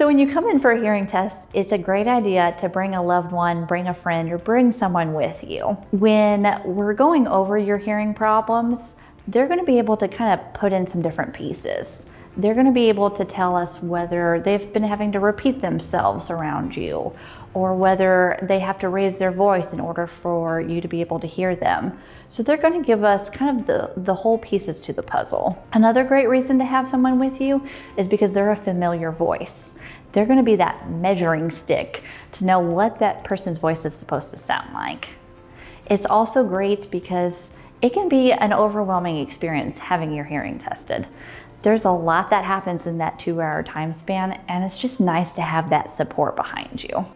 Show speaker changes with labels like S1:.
S1: So when you come in for a hearing test, it's a great idea to bring a loved one, bring a friend, or bring someone with you. When we're going over your hearing problems, they're going to be able to kind of put in some different pieces. They're going to be able to tell us whether they've been having to repeat themselves around you, or whether they have to raise their voice in order for you to be able to hear them. So they're going to give us kind of the whole pieces to the puzzle. Another great reason to have someone with you is because they're a familiar voice. They're going to be that measuring stick to know what that person's voice is supposed to sound like. It's also great because it can be an overwhelming experience having your hearing tested. There's a lot that happens in that 2-hour time span, and it's just nice to have that support behind you.